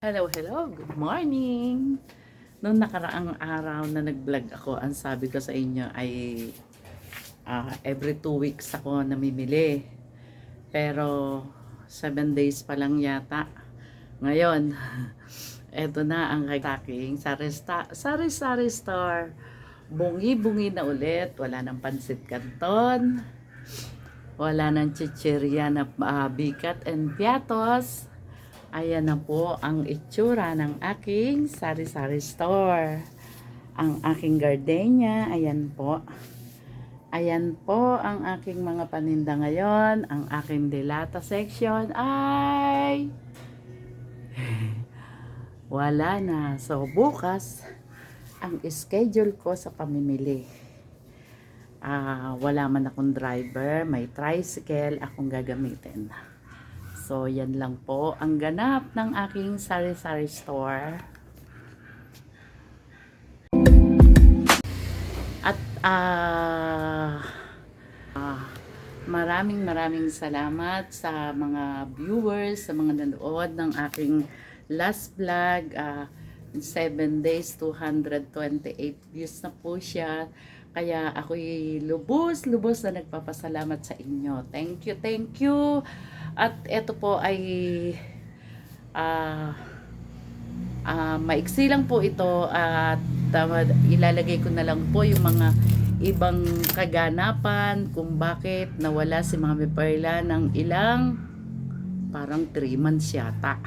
Hello, hello. Good morning. Noong nakaraang araw na nag-vlog ako, ang sabi ko sa inyo ay every 2 weeks ako namimili. Pero 7 days pa lang yata. Ngayon, eto na ang aking sari-sari store. Bungi-bungi na ulit. Wala ng pansit canton. Wala ng chichirya na bikat and piatos. Ayan na po ang itsura ng aking sari-sari store. Ang aking gardenia, ayan po. Ayan po ang aking mga paninda ngayon. Ang aking delata section ay wala na. So bukas, ang schedule ko sa pamimili. Wala man akong driver, may tricycle akong gagamitin. So, yan lang po ang ganap ng aking sari-sari store. At maraming salamat sa mga viewers, sa mga nanood ng aking last vlog. 7 days, 228 views na po siya. Kaya ako'y lubos na nagpapasalamat sa inyo. Thank you. At ito po ay maiksi lang po ito at ilalagay ko na lang po yung mga ibang kaganapan kung bakit nawala si Mami Perla ng ilang parang 3 months yata.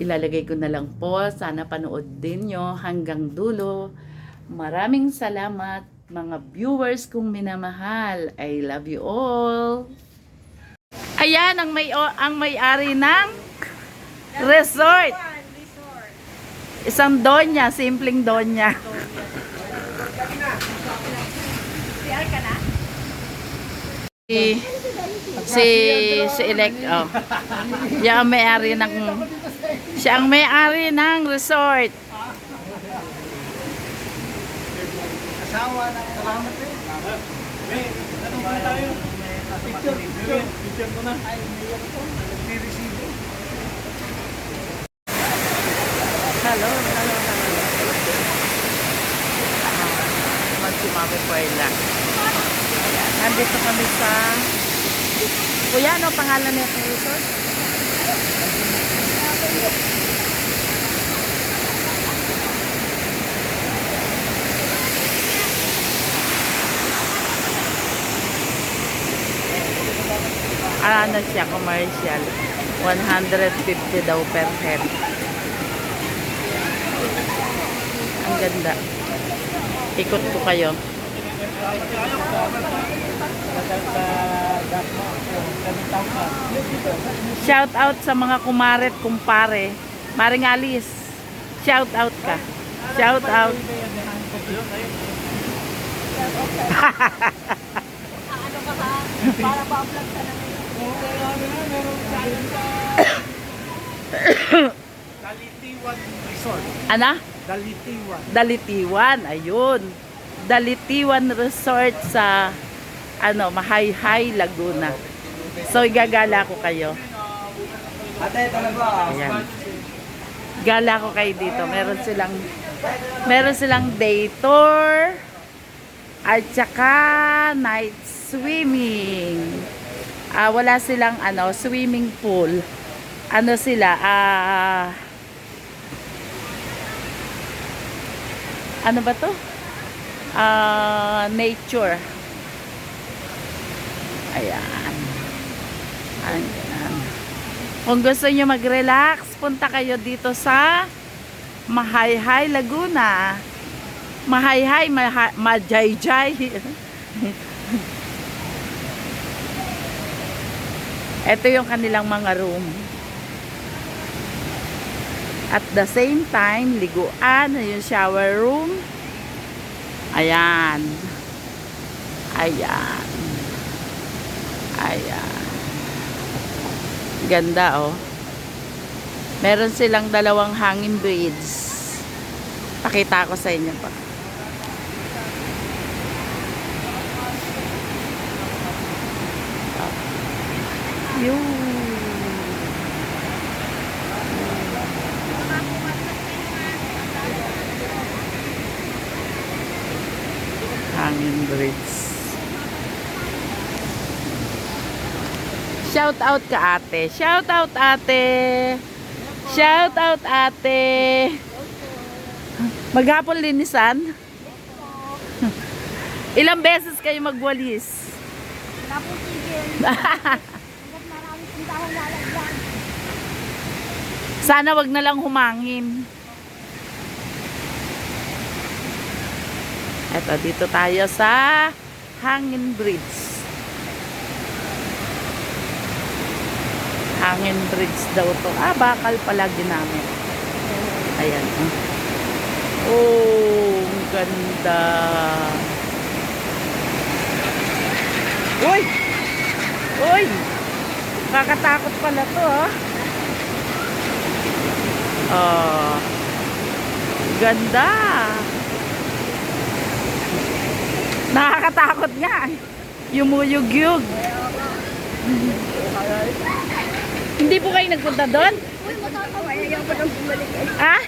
Ilalagay ko na lang po. Sana panood din nyo hanggang dulo. Maraming salamat mga viewers kong minamahal. I love you all. Ayan ang may-ari ng resort. Isang donya, simpleng donya. Si Elect, oh. Siya ang may-ari ng resort. Asawa na salamat eh. Ano ba tayo? Picture ko na. Ay, nag-receive. Hello. Magsimami po lang. Nandito kami sa Kuya, ano pangalan nito resort? Ano siya, commercial. 150 daw per head. Ang ganda. Ikot ko kayo. Shout out sa mga kumare at kumpare. Maring Alice, shout out ka. Shout out. Ano ka ha? Para ba-vlog ka na ngayon? Dalitiwan Resort. Ana? Dalitiwan. Ayun. Dalitiwan Resort sa Mahayhay, Laguna. So igagala ko kayo. Ate, talaga. Ayan. Gala ko kayo dito. Meron silang day tour at saka night swimming. Wala silang swimming pool. Ano sila? Ano ba to? Nature. Ayan. Ayan. Kung gusto nyo mag-relax, punta kayo dito sa Mahayhay, Laguna. Mahayhay, Majayjay. Ito yung kanilang mga room. At the same time, liguan, yung shower room. Ayan. Ganda, oh. Meron silang 2 hanging bridge. Pakita ko sa inyo pa. Yun. Bridge. Shout out ka ate. Shout out ate. Shout out ate. Maghapon linisan? Ilang beses kayo magwalis? Wala po tigil. Hanggat maraming tindahong lalagyan. Sana wag na lang humangin. Eto, dito tayo sa Hangin Bridge. Hangin Bridge daw to. Bakal pala ginamit. Ayan. Oh, ang ganda. Uy! Uy! Kakatakot pala to, ha? Oh. Ganda. Nakakatakot nga. Yumuyug-yug. Hindi po kayo nagpunta doon? Uy, matatawa. Ayaw pa nang bumalik. Ah?